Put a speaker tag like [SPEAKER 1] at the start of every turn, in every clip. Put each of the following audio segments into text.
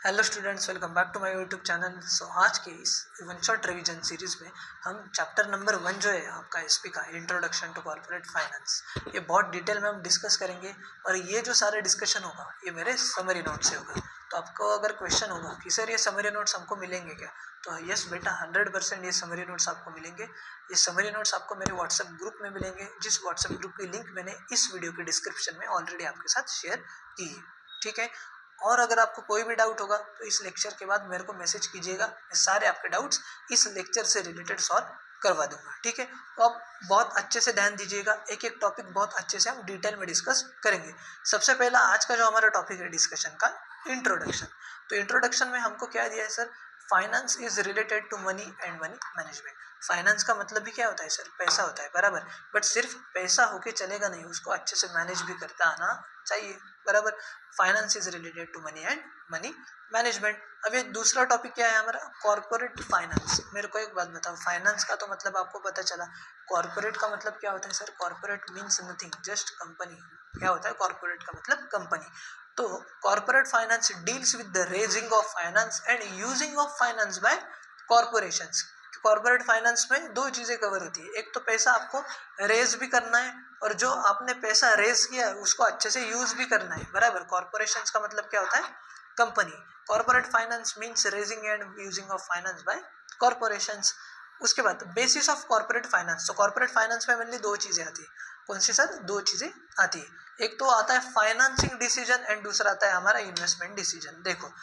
[SPEAKER 1] Hello students, welcome back to my YouTube channel. So आज के इस वन शॉट रिवीजन सीरीज में हम चैप्टर नंबर 1 जो है आपका एसपी का इंट्रोडक्शन टू कॉर्पोरेट फाइनेंस, ये बहुत डिटेल में हम डिस्कस करेंगे। और ये जो सारा डिस्कशन होगा ये मेरे समरी नोट से होगा। तो आपको अगर क्वेश्चन होगा कि सर ये समरी नोट्स हमको मिलेंगे क्या, तो यस बेटा 100% ये समरी नोट्स आपको मिलेंगे। ये समरी नोट्स आपको मेरे व्हाट्सएप ग्रुप में मिलेंगे, जिस व्हाट्सएप ग्रुप की लिंक मैंने इस वीडियो के डिस्क्रिप्शन में ऑलरेडी आपके साथ शेयर की है। ठीक है। और अगर आपको कोई भी डाउट होगा तो इस लेक्चर के बाद मेरे को मैसेज कीजिएगा, मैं सारे आपके डाउट्स इस लेक्चर से रिलेटेड सॉल्व करवा दूंगा। ठीक है। तो आप बहुत अच्छे से ध्यान दीजिएगा, एक एक टॉपिक बहुत अच्छे से हम डिटेल में डिस्कस करेंगे। सबसे पहला आज का जो हमारा टॉपिक है डिस्कशन का, इंट्रोडक्शन। तो इंट्रोडक्शन में हमको क्या दिया है sir, finance is related to money and money management. Finance का मतलब भी क्या होता है सर, पैसा होता है, बराबर। बट सिर्फ पैसा होके चलेगा नहीं, उसको अच्छे से मैनेज भी करता आना चाहिए, बराबर। Finance is related to money and money management. अब ये दूसरा टॉपिक क्या है हमारा, कॉर्पोरेट फाइनेंस। मेरे को एक बात बताओ, फाइनेंस का तो मतलब आपको पता चला, कॉर्पोरेट का मतलब क्या होता है sir, corporate means nothing, just company. क्या होता है कॉर्पोरेट का मतलब, कंपनी। तो corporate finance deals with the raising of finance and using of finance by corporations. Corporate finance में दो चीजें कवर होती है, एक तो पैसा आपको रेज भी करना है, और जो आपने पैसा रेज किया है उसको अच्छे से यूज भी करना है, बराबर। कॉर्पोरेशंस का मतलब क्या होता है, company. Corporate finance means raising and using of finance by corporations. उसके बाद बेसिस ऑफ कॉर्पोरेट फाइनेंस। तो कॉर्पोरेट फाइनेंस में मेनली दो चीजें आती है। कौन सी सर, दो चीजें आती है। एक तो आता है फाइनेंसिंग डिसीजन एंड दूसरा आता है हमारा इन्वेस्टमेंट डिसीजन। देखो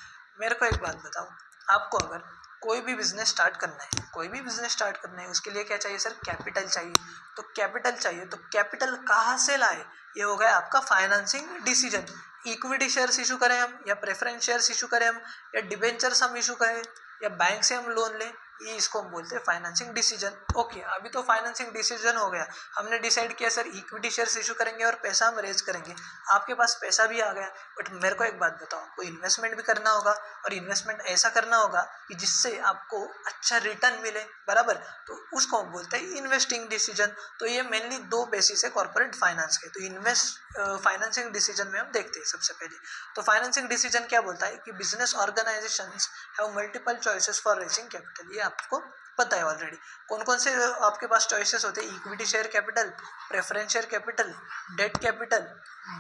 [SPEAKER 1] मेरे को एक बात बताओ, आपको अगर कोई भी बिजनेस स्टार्ट करना है, कोई भी बिजनेस स्टार्ट करना है, उसके लिए क्या चाहिए सर, कैपिटल चाहिए। तो कैपिटल चाहिए, तो कैपिटल कहाँ से लाए, ये हो गया आपका financing decision. Equity shares issue करें हम, या प्रेफरेंस शेयर्स इशू करें हम, या डिबेंचर्स हम इशू करें, या बैंक से हम लोन लें, ये इसको हम बोलते हैं फाइनेंसिंग डिसीजन। ओके, अभी तो फाइनेंसिंग डिसीजन हो गया, हमने डिसाइड किया सर इक्विटी शेयर्स इशू करेंगे और पैसा हम रेज करेंगे। आपके पास पैसा भी आ गया, बट मेरे को एक बात बताओ, आपको इन्वेस्टमेंट भी करना होगा, और इन्वेस्टमेंट ऐसा करना होगा कि जिससे आपको अच्छा रिटर्न मिले, बराबर। तो उसको हम बोलते हैं इन्वेस्टिंग डिसीजन। तो ये मेनली दो बेसिस है कॉर्पोरेट फाइनेंस के। तो फाइनेंसिंग डिसीजन में हम देखते हैं सबसे पहले। तो फाइनेंसिंग डिसीजन क्या बोलता है कि business organisations have multiple choices for raising capital. ये आपको पता है ऑलरेडी। कौन कौन से आपके पास चॉइसेस होते हैं, equity share capital, preference share capital, debt capital,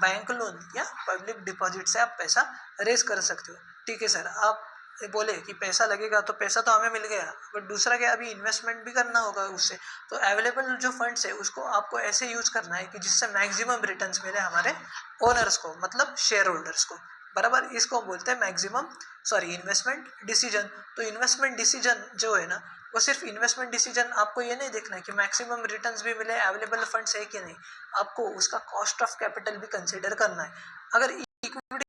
[SPEAKER 1] bank loan, या पब्लिक डिपॉजिट से आप पैसा रेज कर सकते हो। ठीक है सर, आप बोले कि पैसा लगेगा, तो पैसा तो हमें मिल गया, बट दूसरा क्या, अभी इन्वेस्टमेंट भी करना होगा उससे। तो अवेलेबल जो फंड्स है उसको आपको ऐसे यूज करना है कि जिससे मैक्सिमम रिटर्न्स मिले हमारे ओनर्स को, मतलब शेयर होल्डर्स को, बराबर। इसको बोलते हैं इन्वेस्टमेंट डिसीजन। तो इन्वेस्टमेंट डिसीजन जो है ना, वो सिर्फ इन्वेस्टमेंट डिसीजन, आपको ये नहीं देखना है कि मैक्सिमम रिटर्न्स भी मिले, अवेलेबल फंड्स है कि नहीं, आपको उसका कॉस्ट ऑफ कैपिटल भी कंसिडर करना है। अगर इक्विटी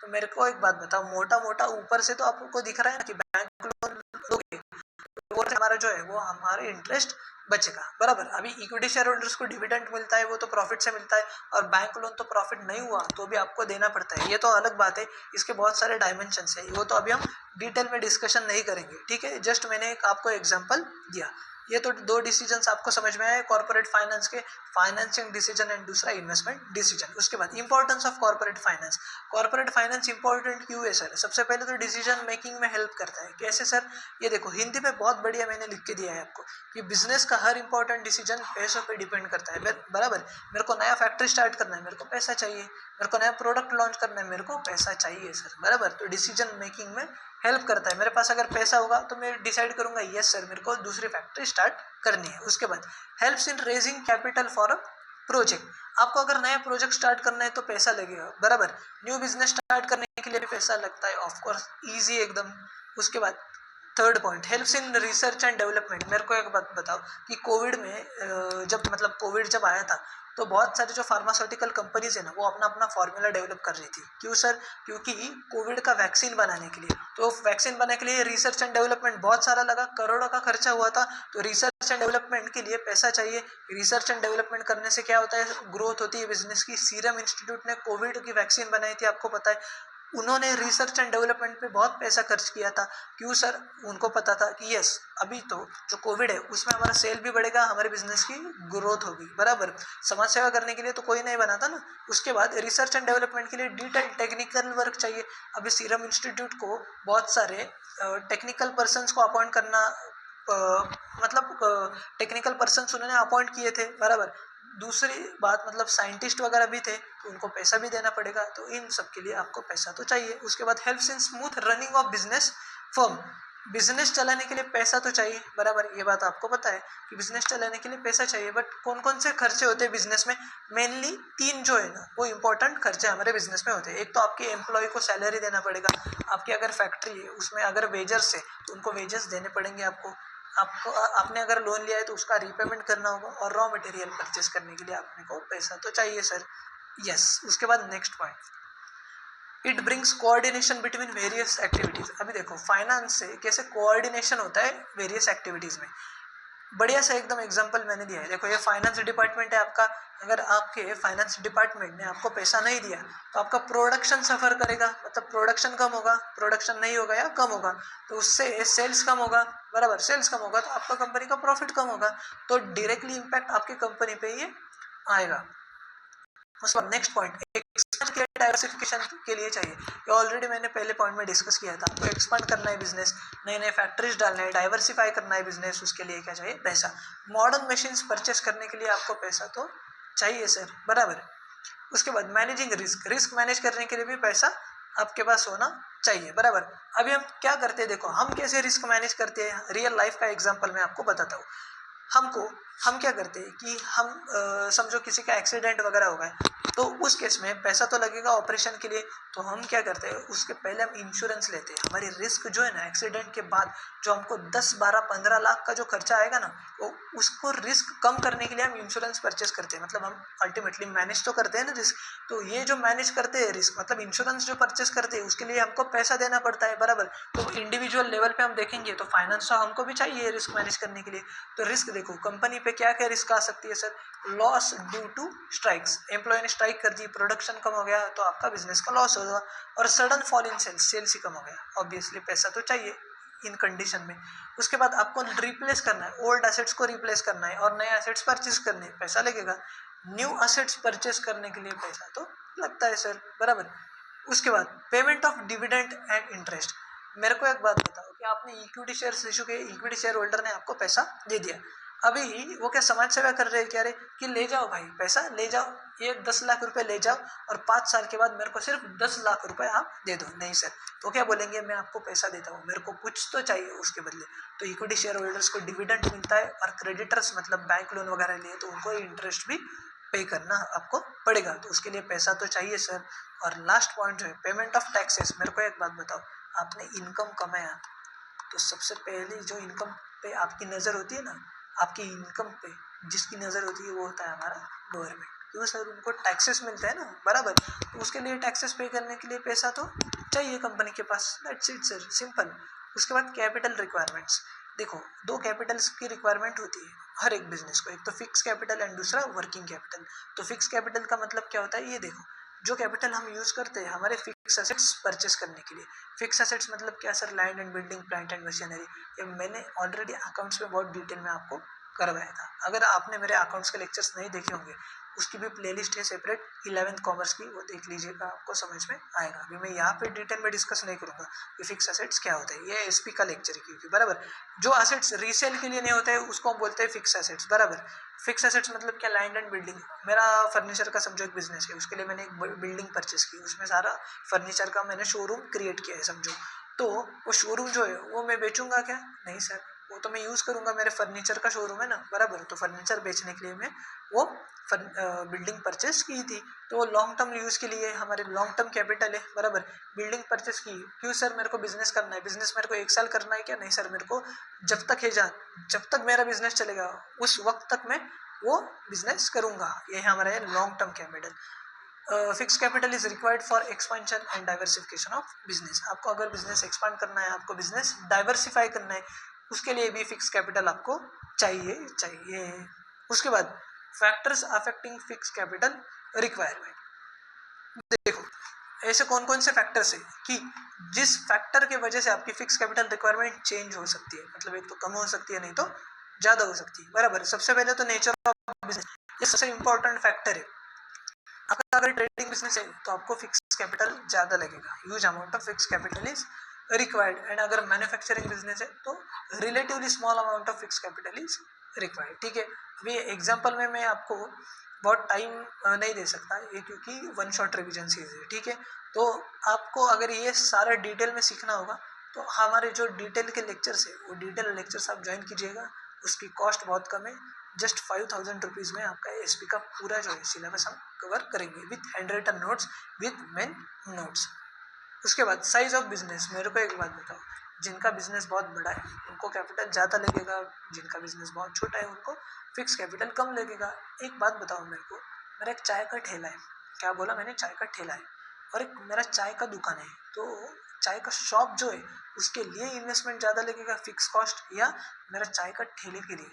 [SPEAKER 1] तो मेरे को एक बात बताओ, मोटा मोटा ऊपर से तो आपको दिख रहा है ना कि बैंक लोन दोगे, वो हमारा जो है वो हमारे इंटरेस्ट बचेगा, बराबर। अभी इक्विटी शेयर होल्डर्स को डिविडेंड मिलता है, वो तो प्रॉफिट से मिलता है, और बैंक लोन तो प्रॉफिट नहीं हुआ तो भी आपको देना पड़ता है, ये तो अलग बात है। इसके बहुत सारे डायमेंशंस है, वो तो अभी हम डिटेल में डिस्कशन नहीं करेंगे। ठीक है, जस्ट मैंने एक आपको एग्जांपल दिया। ये तो दो डिसीजंस आपको समझ में आए कॉर्पोरेट फाइनेंस के, फाइनेंसिंग डिसीजन एंड दूसरा इन्वेस्टमेंट डिसीजन। उसके बाद importance of corporate finance. Corporate finance important क्यों है सर, सबसे पहले तो डिसीजन मेकिंग में हेल्प करता है। कैसे सर, ये देखो हिंदी में बहुत बढ़िया मैंने लिख के दिया है आपको कि बिजनेस का हर इंपॉर्टेंट डिसीजन पैसों पे डिपेंड करता है, बराबर। मेरे को नया फैक्ट्री स्टार्ट करना है, मेरे को पैसा चाहिए। मेरे को नया प्रोडक्ट लॉन्च करना है, मेरे को पैसा चाहिए सर, बराबर। तो डिसीजन मेकिंग में हेल्प करता है। मेरे पास अगर पैसा होगा तो मैं डिसाइड करूंगा यस सर मेरे को दूसरी फैक्ट्री स्टार्ट करनी है। उसके बाद helps in raising capital for a project. आपको अगर नया प्रोजेक्ट स्टार्ट करना है तो पैसा लगेगा, बराबर। न्यू बिजनेस स्टार्ट करने के लिए भी पैसा लगता है, ऑफकोर्स, इजी एकदम। उसके बाद third point, helps in research and development. मेरे को एक बात बताओ कि कोविड में जब मतलब कोविड जब आया था, तो बहुत सारी जो फार्मास्यूटिकल कंपनीज है ना, वो अपना अपना फॉर्मूला डेवलप कर रही थी। क्यों सर, क्योंकि कोविड का वैक्सीन बनाने के लिए, तो वैक्सीन बनाने के लिए रिसर्च एंड डेवलपमेंट बहुत सारा लगा, करोड़ों का खर्चा हुआ था। तो रिसर्च एंड डेवलपमेंट के लिए पैसा चाहिए। रिसर्च एंड डेवलपमेंट करने से क्या होता है, ग्रोथ होती है बिजनेस की। सीरम इंस्टीट्यूट ने कोविड की वैक्सीन बनाई थी, आपको पता है। उन्होंने रिसर्च एंड डेवलपमेंट पे बहुत पैसा खर्च किया था। क्यों सर? उनको पता था कि यस अभी तो जो कोविड है उसमें हमारा सेल भी बढ़ेगा, हमारे बिजनेस की ग्रोथ होगी, बराबर। समाज सेवा करने के लिए तो कोई नहीं बनाता ना। उसके बाद रिसर्च एंड डेवलपमेंट के लिए डिटेल टेक्निकल वर्क चाहिए। अभी सीरम इंस्टीट्यूट को बहुत सारे टेक्निकल पर्सनस को अपॉइंट करना, मतलब टेक्निकल पर्सनस उन्होंने अपॉइंट किए थे, बराबर। दूसरी बात मतलब साइंटिस्ट वगैरह भी थे, तो उनको पैसा भी देना पड़ेगा, तो इन सब के लिए आपको पैसा तो चाहिए। उसके बाद helps in smooth running of business firm. Business चलाने के लिए पैसा तो चाहिए, बराबर। ये बात आपको पता है कि बिजनेस चलाने के लिए पैसा चाहिए, बट कौन कौन से खर्चे होते हैं बिजनेस में? मेनली 3 जो है ना वो इंपॉर्टेंट खर्चे हमारे बिजनेस में होते हैं। एक तो आपके एम्प्लॉय को सैलरी देना पड़ेगा, आपकी अगर फैक्ट्री है उसमें अगर वेजर्स है तो उनको वेजेस देने पड़ेंगे आपको आपने अगर लोन लिया है तो उसका रीपेमेंट करना होगा, और रॉ मटेरियल परचेस करने के लिए आपने को पैसा तो चाहिए सर। यस। उसके बाद next point, it brings coordination between various activities. अभी देखो फाइनेंस से कैसे कोऑर्डिनेशन होता है वेरियस एक्टिविटीज में। बढ़िया सा एकदम एग्जांपल मैंने दिया है। देखो ये फाइनेंस डिपार्टमेंट है आपका, अगर आपके फाइनेंस डिपार्टमेंट ने आपको पैसा नहीं दिया तो आपका प्रोडक्शन सफर करेगा, मतलब प्रोडक्शन कम होगा, प्रोडक्शन नहीं होगा या कम होगा तो उससे सेल्स कम होगा, बराबर। सेल्स कम होगा तो आपका कंपनी का प्रॉफिट कम होगा, तो डायरेक्टली इम्पैक्ट आपकी कंपनी पे ये आएगा। उसके बाद नेक्स्ट पॉइंट, एक्सपेंड के डाइवर्सिफिकेशन के लिए चाहिए। ये ऑलरेडी मैंने पहले पॉइंट में डिस्कस किया था। आपको एक्सपांड करना है बिजनेस, नए नए फैक्ट्रीज डालना है, डाइवर्सिफाई करना है बिजनेस, उसके लिए क्या चाहिए? पैसा। मॉडर्न मशीन्स परचेस करने के लिए आपको पैसा तो चाहिए सर, बराबर। उसके बाद मैनेजिंग रिस्क, रिस्क मैनेज करने के लिए भी पैसा आपके पास होना चाहिए, बराबर। अभी हम क्या करते हैं, देखो हम कैसे रिस्क मैनेज करते हैं, रियल लाइफ का एग्जांपल मैं आपको बताता हूँ। हम क्या करते हैं कि हम समझो किसी का एक्सीडेंट वगैरह हो गया, तो उस केस में पैसा तो लगेगा ऑपरेशन के लिए, तो हम क्या करते हैं उसके पहले हम इंश्योरेंस लेते हैं। हमारी रिस्क जो है ना एक्सीडेंट के बाद जो हमको 10, 12, 15 लाख का जो खर्चा आएगा ना, वो उसको रिस्क कम करने के लिए हम इंश्योरेंस परचेस करते हैं। मतलब हम अल्टीमेटली मैनेज तो करते हैं ना रिस्क, तो ये जो मैनेज करते हैं रिस्क, मतलब इंश्योरेंस जो परचेस करते हैं उसके लिए हमको पैसा देना पड़ता है, बराबर। तो इंडिविजुअल लेवल पे हम देखेंगे तो फाइनेंस तो हमको भी चाहिए रिस्क मैनेज करने के लिए। तो रिस्क देखो कंपनी पे क्या क्या रिस्क आ सकती है sir? Loss due to strikes, employ ने स्ट्राइक कर दी, प्रोडक्शन कम हो गया तो आपका बिजनेस का लॉस होगा। और sudden fall in sales, sales ही कम हो गया, ऑब्वियसली पैसा तो चाहिए इन कंडीशन में। उसके बाद आपको रिप्लेस करना है, ओल्ड एसेट्स को रिप्लेस करना है और नए एसेट्स परचेस करने, पैसा लगेगा। न्यू एसेट्स परचेस करने के लिए पैसा तो लगता है सर, बराबर। उसके बाद payment of dividend and interest. मेरे को एक बात बताओ कि आपने इक्विटी शेयर इशू के, इक्विटी शेयर होल्डर ने आपको पैसा दे दिया, अभी वो क्या समाज सेवा कर रहे हैं क्या रे कि ले जाओ भाई पैसा ले जाओ, ये 10 लाख रुपए ले जाओ और 5 साल के बाद मेरे को सिर्फ 10 लाख रुपए आप दे दो? नहीं सर। तो क्या बोलेंगे, मैं आपको पैसा देता हूँ, मेरे को कुछ तो चाहिए उसके बदले। तो इक्विटी शेयर होल्डर्स को डिविडेंड मिलता है, और क्रेडिटर्स मतलब बैंक लोन वगैरह लिए तो उनको इंटरेस्ट भी पे करना आपको पड़ेगा, तो उसके लिए पैसा तो चाहिए सर। और लास्ट पॉइंट जो है पेमेंट ऑफ टैक्सेस। मेरे को एक बात बताओ, आपने इनकम कमाया तो सबसे पहले जो इनकम पे आपकी नज़र होती है ना, आपकी इनकम पे जिसकी नज़र होती है वो होता है हमारा गवर्नमेंट। क्यों सर? उनको टैक्सेस मिलते हैं ना, बराबर। तो उसके लिए टैक्सेस पे करने के लिए पैसा तो चाहिए कंपनी के पास, दैट्स इट सर, सिंपल। उसके बाद कैपिटल रिक्वायरमेंट्स। देखो 2 कैपिटल्स की रिक्वायरमेंट होती है हर एक बिजनेस को, एक तो फिक्स कैपिटल एंड दूसरा वर्किंग कैपिटल। तो फिक्स कैपिटल का मतलब क्या होता है, ये देखो जो कैपिटल हम यूज़ करते हैं हमारे फिक्स एसेट्स परचेस करने के लिए। फिक्स एसेट्स मतलब क्या sir? Land and building, plant and machinery. ये मैंने ऑलरेडी अकाउंट्स में बहुत डिटेल में आपको करवाया था। अगर आपने मेरे अकाउंट्स के लेक्चर्स नहीं देखे होंगे, उसकी भी प्लेलिस्ट है सेपरेट 11th कॉमर्स की, वो देख लीजिएगा, आपको समझ में आएगा। अभी मैं यहाँ पे डिटेल में डिस्कस नहीं करूँगा कि फिक्स एसेट्स क्या होता है, ये एसपी का लेक्चर है, क्योंकि बराबर जो एसेट्स रीसेल के लिए नहीं होते हैं उसको हम बोलते हैं फिक्स एसेट्स, बराबर। फिक्स एसेट्स मतलब क्या? Land and building. मेरा फर्नीचर का समझो एक बिजनेस है, उसके लिए मैंने एक बिल्डिंग परचेस की, उसमें सारा फर्नीचर का मैंने शोरूम क्रिएट किया है समझो। तो वो शोरूम जो है वो मैं बेचूंगा क्या? नहीं सर, वो तो मैं यूज़ करूंगा, मेरे फर्नीचर का शोरूम है ना, बराबर। तो फर्नीचर बेचने के लिए मैं वो बिल्डिंग परचेस की थी, तो वो लॉन्ग टर्म यूज़ के लिए हमारे लॉन्ग टर्म कैपिटल है, बराबर। बिल्डिंग परचेस की क्यों सर? मेरे को बिजनेस करना है, बिजनेस मेरे को 1 साल करना है क्या? नहीं सर, मेरे को जब तक है जान, जब तक मेरा बिजनेस चलेगा उस वक्त तक मैं वो बिजनेस करूंगा, ये है हमारा long term capital. Fix capital is required for expansion and diversification of business. आपको अगर बिजनेस एक्सपांड करना है, आपको बिजनेस डाइवर्सिफाई करना है, उसके लिए भी फिक्स कैपिटल आपको चाहिए। उसके बाद factors affecting fix capital requirement. देखो ऐसे कौन कौन से फैक्टर्स है कि जिस फैक्टर के वजह से आपकी फिक्स कैपिटल रिक्वायरमेंट चेंज हो सकती है, मतलब एक तो कम हो सकती है नहीं तो ज़्यादा हो सकती है, बराबर। सबसे पहले तो नेचर ऑफ बिजनेस, ये सबसे इंपॉर्टेंट फैक्टर है। आपका अगर ट्रेडिंग बिजनेस है तो आपको फिक्स कैपिटल ज़्यादा लगेगा, huge amount of fix capital is required. And अगर मैन्युफैक्चरिंग बिजनेस है तो relatively small amount of fix capital is required, ठीक है। अभी एग्जाम्पल में मैं आपको बहुत टाइम नहीं दे सकता ये, क्योंकि वन शॉट रिविजन सीरीज है, ठीक है। तो आपको अगर ये सारा डिटेल में सीखना होगा तो हमारे जो डिटेल के लेक्चर्स है वो डिटेल लेक्चर्स आप ज्वाइन कीजिएगा। उसकी कॉस्ट बहुत कम है, जस्ट 5000 रुपीज़ में आपका एसपी का पूरा जो है सिलेबस हम कवर करेंगे with hand written notes, with main notes. उसके बाद साइज ऑफ बिजनेस, मेरे को एक बात बताओ, जिनका बिजनेस बहुत बड़ा है उनको कैपिटल ज़्यादा लगेगा, जिनका बिजनेस बहुत छोटा है उनको फिक्स कैपिटल कम लगेगा। एक बात बताओ मेरे को, मेरा एक चाय का ठेला है, क्या बोला मैंने, चाय का ठेला है, और एक मेरा चाय का दुकान है, तो चाय का शॉप जो है उसके लिए इन्वेस्टमेंट ज़्यादा लगेगा फिक्स कॉस्ट, या मेरा चाय का ठेले के लिए।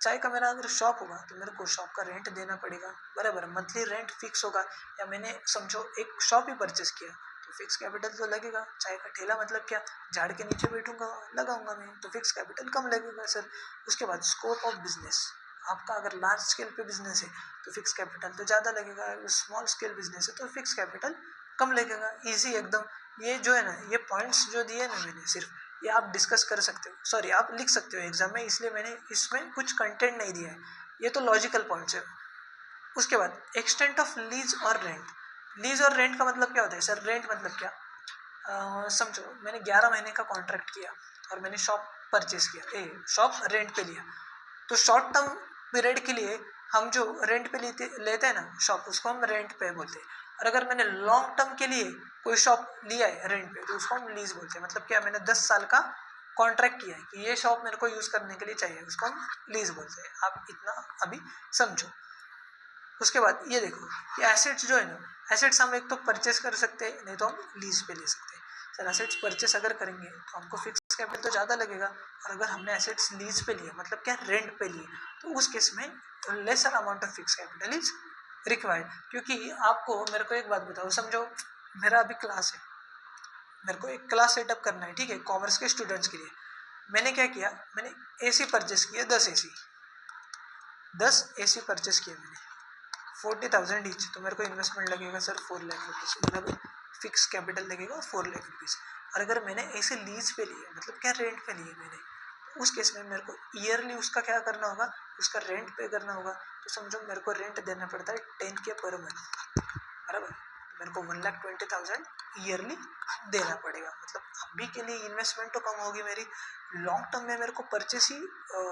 [SPEAKER 1] चाय का मेरा अगर शॉप होगा तो मेरे को शॉप का रेंट देना पड़ेगा, बराबर, मंथली रेंट फिक्स होगा। या मैंने समझो एक शॉप ही परचेस किया तो फिक्स कैपिटल तो लगेगा। चाय का ठेला मतलब क्या, झाड़ के नीचे बैठूंगा लगाऊंगा मैं, तो फिक्स कैपिटल कम लगेगा सर। उसके बाद स्कोप ऑफ बिजनेस, आपका अगर लार्ज स्केल पे बिजनेस है तो फिक्स कैपिटल तो ज़्यादा लगेगा, अगर स्मॉल स्केल बिजनेस है तो फिक्स कैपिटल कम लगेगा। ईजी एकदम। ये जो है ना, ये पॉइंट्स जो दिए ना मैंने, सिर्फ ये आप डिस्कस कर सकते हो, सॉरी आप लिख सकते हो एग्जाम में, इसलिए मैंने इसमें कुछ कंटेंट नहीं दिया है, ये तो लॉजिकल पॉइंट्स है। उसके बाद एक्सटेंट ऑफ लीज और रेंट। लीज और रेंट का मतलब क्या होता है सर, रेंट मतलब क्या, समझो मैंने 11 महीने का कॉन्ट्रैक्ट किया और मैंने शॉप परचेस किया, शॉप रेंट पे लिया, तो शॉर्ट टर्म पीरियड के लिए हम जो रेंट पे लेते हैं ना शॉप, उसको हम रेंट पे बोलते हैं। और अगर मैंने लॉन्ग टर्म के लिए कोई शॉप लिया है रेंट पे तो उसको हम लीज बोलते हैं। मतलब क्या, मैंने 10 साल का कॉन्ट्रैक्ट किया है कि ये शॉप मेरे को यूज़ करने के लिए चाहिए, उसको हम लीज बोलते हैं। आप इतना अभी समझो। उसके बाद ये देखो, ये एसेट्स जो है ना, एसेट्स हम एक तो परचेस कर सकते हैं, नहीं तो हम लीज पे ले सकते हैं। सर एसेट्स परचेस अगर करेंगे तो हमको फिक्स कैपिटल तो ज़्यादा लगेगा, और अगर हमने एसेट्स लीज पे लिए, मतलब क्या रेंट पे लिए, तो उस केस में lesser amount of fix capital is required. क्योंकि आपको, मेरे को एक बात बताओ, समझो मेरा अभी क्लास है, मेरे को एक क्लास सेटअप करना है, ठीक है, कॉमर्स के स्टूडेंट्स के लिए। मैंने क्या किया, मैंने एसी परचेस किया, 10 एसी परचेस किए मैंने, 40,000 ईच, तो मेरे को इन्वेस्टमेंट लगेगा सर 4 लाख रुपीज़, मतलब फिक्स कैपिटल लगेगा 4 लाख रुपीज़। और अगर मैंने ऐसे लीज पे लिए, मतलब क्या रेंट पे लिए मैंने, तो उस केस में मेरे को ईयरली उसका क्या करना होगा, उसका रेंट पे करना होगा। तो समझो मेरे को रेंट देना पड़ता है 10K पर मंथ, बराबर, मेरे को 1,20,000 ईयरली देना पड़ेगा। मतलब अभी के लिए इन्वेस्टमेंट तो कम होगी मेरी, लॉन्ग टर्म में मेरे को परचेस ही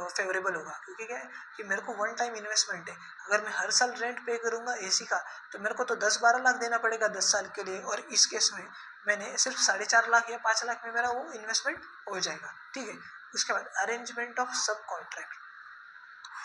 [SPEAKER 1] फेवरेबल होगा, क्योंकि क्या है कि मेरे को वन टाइम इन्वेस्टमेंट है। अगर मैं हर साल रेंट पे करूँगा एसी का तो मेरे को तो 10-12 लाख देना पड़ेगा 10 साल के लिए, और इस केस में मैंने सिर्फ 4.5 लाख या 5 लाख में मेरा वो इन्वेस्टमेंट हो जाएगा, ठीक है। उसके बाद अरेंजमेंट ऑफ सब कॉन्ट्रैक्ट,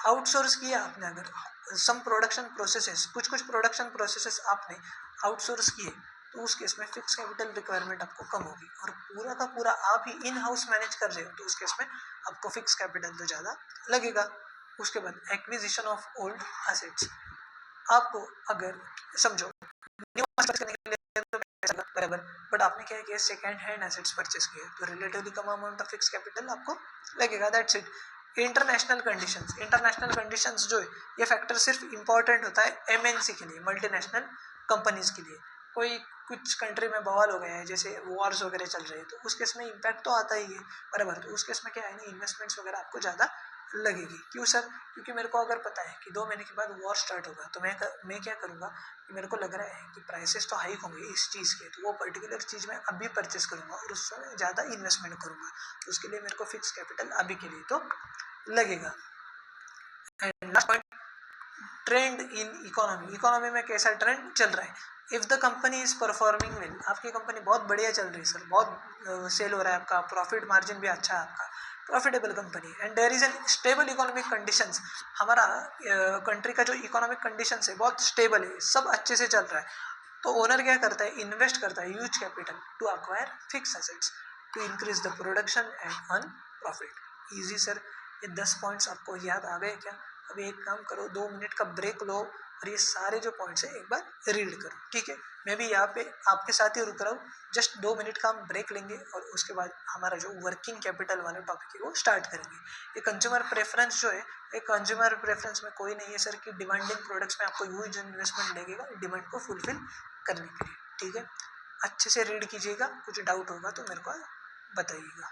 [SPEAKER 1] आउटसोर्स किया आपने, अगर सम प्रोडक्शन प्रोसेसेस, कुछ प्रोडक्शन प्रोसेसेस आपने आउटसोर्स किए, तो उस केस में फिक्स कैपिटल रिक्वायरमेंट आपको कम होगी। और पूरा का पूरा आप ही इन हाउस मैनेज कर रहे हो तो उस केस में आपको फिक्स कैपिटल तो ज़्यादा लगेगा। उसके बाद एक्विजिशन ऑफ ओल्ड एसेट्स, आपको अगर समझो न्यू एसेट्स करने के लिए तो बराबर, बट आपने क्या किया, सेकेंड हैंड एसेट्स परचेस किए, तो relatively come amount of fix capital आपको लगेगा, that's it. International conditions, international conditions जो है ये फैक्टर सिर्फ इंपॉर्टेंट होता है एमएनसी के लिए, मल्टीनेशनल कंपनीज के लिए। कोई कुछ कंट्री में बवाल हो गया है, जैसे वॉर्स वगैरह चल रहे हैं, तो उस केस में इम्पैक्ट तो आता ही है, बराबर। तो उस केस में क्या है ना, इन्वेस्टमेंट्स वगैरह आपको ज़्यादा लगेगी। क्यों सर, क्योंकि मेरे को अगर पता है कि 2 महीने के बाद वॉर स्टार्ट होगा, तो मैं क्या करूँगा कि मेरे को लग रहा है कि प्राइसेस तो हाइक होंगे इस चीज़ के, तो वो पर्टिकुलर चीज़ मैं अभी परचेस करूँगा और उसमें ज़्यादा इन्वेस्टमेंट करूँगा, तो उसके लिए मेरे को फिक्स कैपिटल अभी के लिए तो लगेगा। And last point, trend in economy, economy में कैसा ट्रेंड चल रहा है। If the company is performing well, आपकी कंपनी बहुत बढ़िया चल रही है सर, बहुत सेल हो रहा है आपका, प्रॉफिट मार्जिन भी अच्छा है आपका, profitable company, and there is an stable economic conditions, हमारा कंट्री का जो इकोनॉमिक कंडीशंस है बहुत स्टेबल है, सब अच्छे से चल रहा है, तो ओनर क्या करता है, इन्वेस्ट करता है huge capital to acquire fix assets to increase the production and earn profit. Easy sir, ये 10 पॉइंट्स आपको याद आ गए क्या? अभी एक काम करो, 2 मिनट का ब्रेक लो और ये सारे जो पॉइंट्स है एक बार रीड करो, ठीक है। मैं भी यहाँ पे आपके साथ ही रुक रहा हूँ, जस्ट 2 मिनट का हम ब्रेक लेंगे और उसके बाद हमारा जो वर्किंग कैपिटल वाला टॉपिक है वो स्टार्ट करेंगे। ये कंज्यूमर प्रेफरेंस जो है, एक कंज्यूमर प्रेफरेंस में कोई नहीं है सर कि डिमांडिंग प्रोडक्ट्स में आपको ह्यूज इन्वेस्टमेंट लगेगा डिमांड को फुलफिल करने के लिए, ठीक है। अच्छे से रीड कीजिएगा, कुछ डाउट होगा तो मेरे को बताइएगा।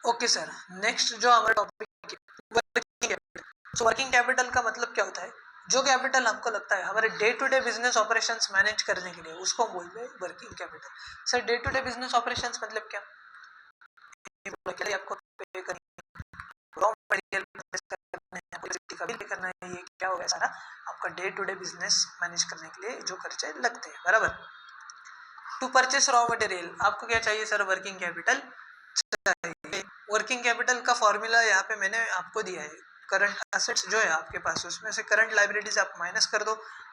[SPEAKER 1] ओके सर, नेक्स्ट जो हमारा टॉपिक है working capital. So working capital का मतलब क्या होता है, जो कैपिटल हमको लगता है हमारे day to day business operations manage करने के लिए, उसको बोलते हैं working capital. Sir day to day business operations मतलब क्या, आपको पे करनी, रॉ मटेरियल का बिल करना है, ये क्या होगा सारा आपका day to day business manage करने के लिए जो खर्चे लगते हैं, बराबर। टू परचेस रॉ मटेरियल आपको क्या चाहिए सर, वर्किंग कैपिटल चाहिए। वर्किंग कैपिटल का फॉर्मूला यहाँ पे मैंने आपको दिया है, करंट एसेट्स जो है आपके पास उसमें से करंट लाइबिलिटीज आप माइनस कर दो,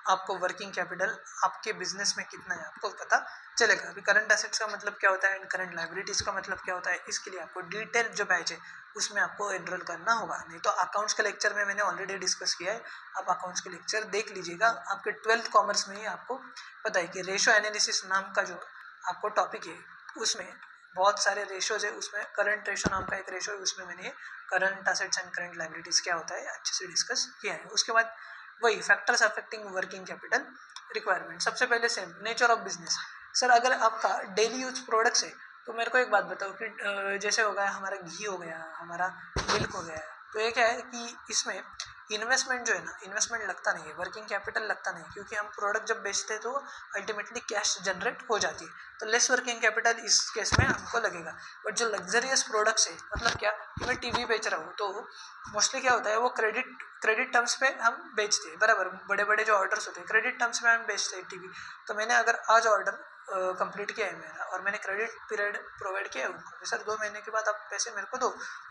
[SPEAKER 1] आपको वर्किंग कैपिटल आपके बिजनेस में कितना है आपको पता चलेगा। अभी करंट एसेट्स का मतलब क्या होता है एंड करंट लाइबिलिटीज का मतलब क्या होता है, इसके लिए आपको डिटेल जो बैच है उसमें आपको एनरोल करना होगा, नहीं तो अकाउंट्स के लेक्चर में मैंने ऑलरेडी डिस्कस किया है, आप अकाउंट्स के लेक्चर देख लीजिएगा। आपके 12th कॉमर्स में ही आपको पता है कि रेशो एनालिसिस नाम का जो आपको टॉपिक है उसमें बहुत सारे रेशोज है, उसमें करंट रेशो नाम का एक रेशो है, उसमें मैंने current assets and current liabilities क्या होता है अच्छे से डिस्कस किया है। उसके बाद वही factors affecting working capital requirement. सबसे पहले same nature of business. Sir अगर आपका डेली यूज प्रोडक्ट्स है तो मेरे को एक बात बताओ कि जैसे हो गया हमारा घी हो गया, हमारा मिल्क हो गया, तो ये क्या है कि इसमें इन्वेस्टमेंट जो है ना, इन्वेस्टमेंट लगता नहीं है, वर्किंग कैपिटल लगता नहीं है, क्योंकि हम प्रोडक्ट जब बेचते हैं तो अल्टीमेटली कैश जनरेट हो जाती है, तो लेस वर्किंग कैपिटल इस केस में हमको लगेगा। बट जो लग्जरियस प्रोडक्ट्स है, मतलब क्या कि मैं टीवी बेच रहा हूँ तो मोस्टली क्या होता है वो क्रेडिट टर्म्स पे हम बेचते हैं, बराबर। बड़े बड़े जो ऑर्डर्स होते हैं क्रेडिट टर्म्स में हम बेचते हैं टीवी। तो मैंने अगर आज ऑर्डर कंप्लीट किया है मेरा और मैंने क्रेडिट पीरियड प्रोवाइड किया है उनको, सर 2 महीने के बाद आप पैसे मेरे को दो,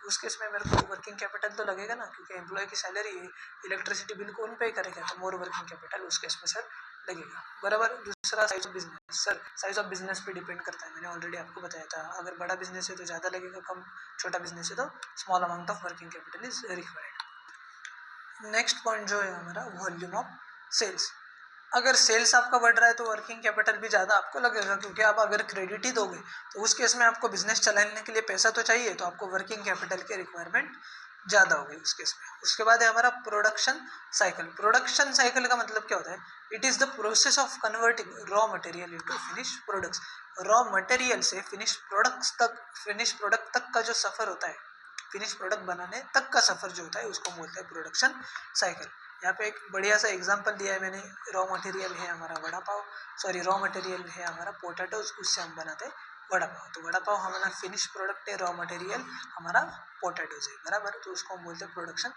[SPEAKER 1] उस केस में मेरे को वर्किंग कैपिटल तो लगेगा ना, क्योंकि एम्प्लॉय की सैलरी है, इलेक्ट्रिसिटी बिल कौन पे करेगा, तो मोर वर्किंग कैपिटल उस केस में सर लगेगा, बराबर। दूसरा size of business, sir size of business पे डिपेंड करता है, मैंने ऑलरेडी आपको बताया था, अगर बड़ा बिजनेस है तो ज़्यादा लगेगा, कम छोटा बिजनेस है तो small amount of working capital is required. Next point जो है हमारा वॉल्यूम ऑफ सेल्स। अगर सेल्स आपका बढ़ रहा है तो वर्किंग कैपिटल भी ज़्यादा आपको लगेगा, क्योंकि आप अगर क्रेडिट ही दोगे तो उस केस में आपको बिजनेस चलाने के लिए पैसा तो चाहिए, तो आपको वर्किंग कैपिटल की रिक्वायरमेंट ज़्यादा होगी उस केस में। उसके बाद है हमारा प्रोडक्शन साइकिल। प्रोडक्शन साइकिल का मतलब क्या होता है, it is the process of converting raw material into finish products. Raw material से फिनिश प्रोडक्ट तक का जो सफ़र होता है, फिनिश प्रोडक्ट बनाने तक का सफ़र जो होता है उसको बोलते हैं प्रोडक्शन साइकिल। यहाँ पे एक बढ़िया सा एग्जांपल दिया है मैंने, रॉ मटेरियल है हमारा vada pav, sorry raw material है हमारा पोटैटोज, उससे हम बनाते हैं वड़ा पाव। तो वड़ा पाव हमारा फिनिश प्रोडक्ट है, रॉ मटेरियल हमारा पोटैटोज है, बराबर। तो उसको हम बोलते हैं प्रोडक्शन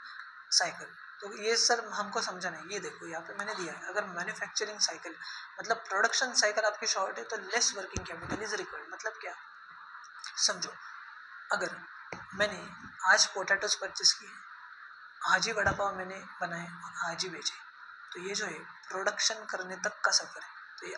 [SPEAKER 1] साइकिल। तो ये सर हमको समझना है, ये देखो यहाँ पे मैंने दिया है, अगर मैन्युफैक्चरिंग साइकिल मतलब प्रोडक्शन साइकिल आपकी शॉर्ट है तो less working capital is required. मतलब क्या, समझो अगर मैंने आज पोटैटोज परचेस किए, आज ही वड़ा पाव मैंने बनाए और आज ही बेचे, तो ये जो है प्रोडक्शन करने तक का सफ़र है। तो ये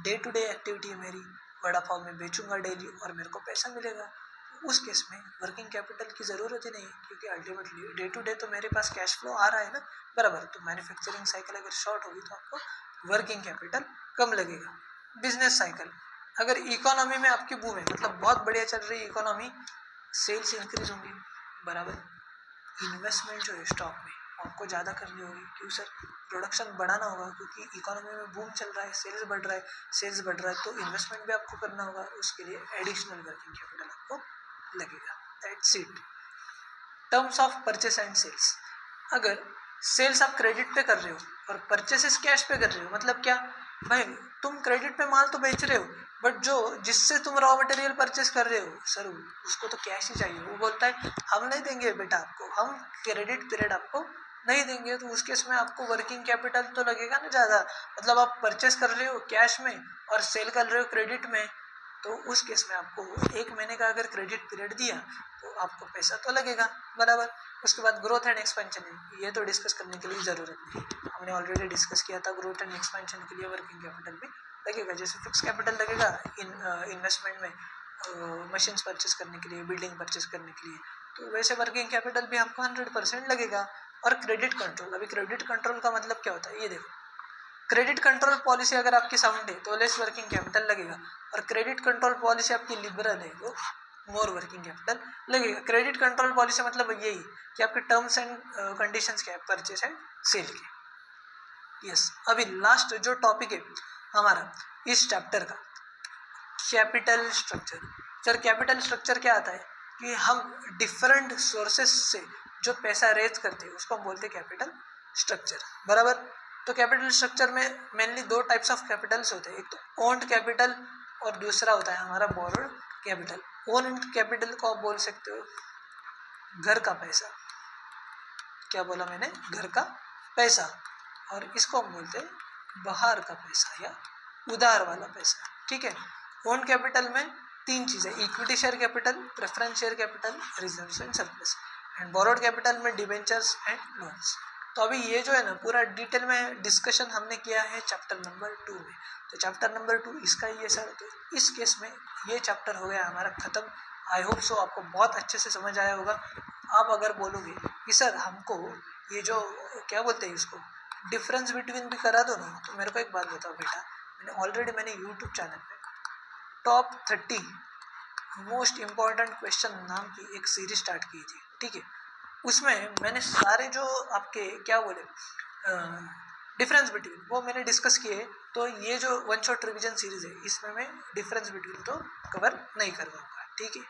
[SPEAKER 1] डे टू डे एक्टिविटी है मेरी, वड़ा पाव मैं बेचूंगा डेली और मेरे को पैसा मिलेगा। तो उस केस में वर्किंग कैपिटल की ज़रूरत ही नहीं है, क्योंकि अल्टीमेटली डे टू डे तो मेरे पास कैश फ्लो आ रहा है ना, बराबर। तो मैन्युफैक्चरिंग साइकिल अगर शॉर्ट होगी तो आपको वर्किंग कैपिटल कम लगेगा। बिजनेस साइकिल, अगर इकोनॉमी में आपकी बूम है, मतलब बहुत बढ़िया चल रही है इकोनॉमी, सेल्स इंक्रीज होंगी, बराबर। इन्वेस्टमेंट जो है स्टॉक में आपको ज़्यादा करनी होगी, क्यों सर, प्रोडक्शन बढ़ाना होगा, क्योंकि इकोनॉमी में बूम चल रहा है, सेल्स बढ़ रहा है, तो इन्वेस्टमेंट भी आपको करना होगा, उसके लिए एडिशनल वर्किंग कैपिटल आपको लगेगा। That's it. Terms of purchase and sales, अगर सेल्स आप क्रेडिट पे कर रहे हो और परचेसेस कैश पे कर रहे हो, मतलब क्या भाई, तुम क्रेडिट पे माल तो बेच रहे हो, बट जो जिससे तुम रॉ मटेरियल परचेस कर रहे हो सर उसको तो कैश ही चाहिए, वो बोलता है हम नहीं देंगे बेटा आपको, हम क्रेडिट पीरियड आपको नहीं देंगे, तो उस केस में आपको वर्किंग कैपिटल तो लगेगा ना ज़्यादा। मतलब आप परचेस कर रहे हो कैश में और सेल कर रहे हो क्रेडिट में, तो उस केस में आपको 1 महीने का अगर क्रेडिट पीरियड दिया तो आपको पैसा तो लगेगा, बराबर। उसके बाद ग्रोथ एंड एक्सपेंशन है, ये तो डिस्कस करने के लिए ज़रूरत नहीं, हमने ऑलरेडी डिस्कस किया था। ग्रोथ एंड एक्सपेंशन के लिए वर्किंग कैपिटल भी लगेगा, जैसे फिक्स कैपिटल लगेगा इन्वेस्टमेंट में, मशीन्स परचेस करने के लिए, बिल्डिंग परचेस करने के लिए, तो वैसे वर्किंग कैपिटल भी हमको 100% लगेगा। और क्रेडिट कंट्रोल, अभी क्रेडिट कंट्रोल का मतलब क्या होता है ये देखो, क्रेडिट कंट्रोल पॉलिसी अगर आपकी साउंड है तो लेस वर्किंग कैपिटल लगेगा, और क्रेडिट कंट्रोल पॉलिसी आपकी लिबरल है वो मोर वर्किंग कैपिटल लगेगा। क्रेडिट कंट्रोल पॉलिसी मतलब यही कि आपके टर्म्स एंड कंडीशंस क्या है परचेस एंड सेल के। यस, अभी लास्ट जो टॉपिक है हमारा इस चैप्टर का, capital structure. Sir capital structure क्या आता है कि हम डिफरेंट सोर्सेस से जो पैसा रेज करते हैं उसको हम बोलते हैं कैपिटल स्ट्रक्चर, बराबर। तो कैपिटल स्ट्रक्चर में मेनली दो टाइप्स ऑफ कैपिटल्स होते हैं, एक तो ओन्ड कैपिटल और दूसरा होता है हमारा बोरोड कैपिटल। ओन्ड कैपिटल को आप बोल सकते हो घर का पैसा, क्या बोला मैंने, घर का पैसा, और इसको हम बोलते हैं बाहर का पैसा या उधार वाला पैसा, ठीक है। ओन कैपिटल में तीन चीज़ें, equity share capital, preference share capital, reserves and surplus, and borrowed capital में डिबेंचर्स एंड लोन्स। तो अभी ये जो है ना पूरा डिटेल में डिस्कशन हमने किया है चैप्टर नंबर 2 में। तो चैप्टर नंबर 2 इसका ये सर, तो इस केस में ये चैप्टर हो गया हमारा ख़त्म। आई होप सो आपको बहुत अच्छे से समझ आया होगा। आप अगर बोलोगे कि सर हमको ये जो क्या बोलते हैं इसको डिफरेंस बिटवीन भी करा दो ना, तो मेरे को एक बात बताओ बेटा, मैंने यूट्यूब चैनल पे टॉप 30 मोस्ट इम्पॉर्टेंट क्वेश्चन नाम की एक सीरीज स्टार्ट की थी, ठीक है। उसमें मैंने सारे जो आपके क्या बोले डिफरेंस बिटवीन वो मैंने डिस्कस किए। तो ये जो वन शॉट रिवीजन सीरीज है इसमें मैं डिफरेंस बिटवीन तो कवर नहीं कर पाऊँगा, ठीक है।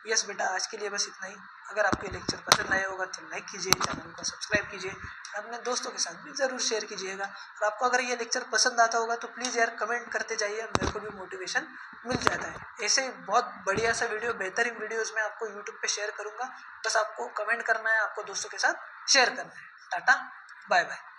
[SPEAKER 1] यस बेटा, आज के लिए बस इतना ही। अगर आपको ये लेक्चर पसंद आया होगा तो लाइक कीजिए, चैनल को सब्सक्राइब कीजिए, अपने दोस्तों के साथ भी ज़रूर शेयर कीजिएगा। और आपको अगर ये लेक्चर पसंद आता होगा तो प्लीज़ यार कमेंट करते जाइए, मेरे को भी मोटिवेशन मिल जाता है। ऐसे बहुत बढ़िया सा वीडियो, बेहतरीन वीडियोज़ मैं आपको यूट्यूब पर शेयर करूँगा। बस आपको कमेंट करना है, आपको दोस्तों के साथ शेयर करना है। Tata bye bye.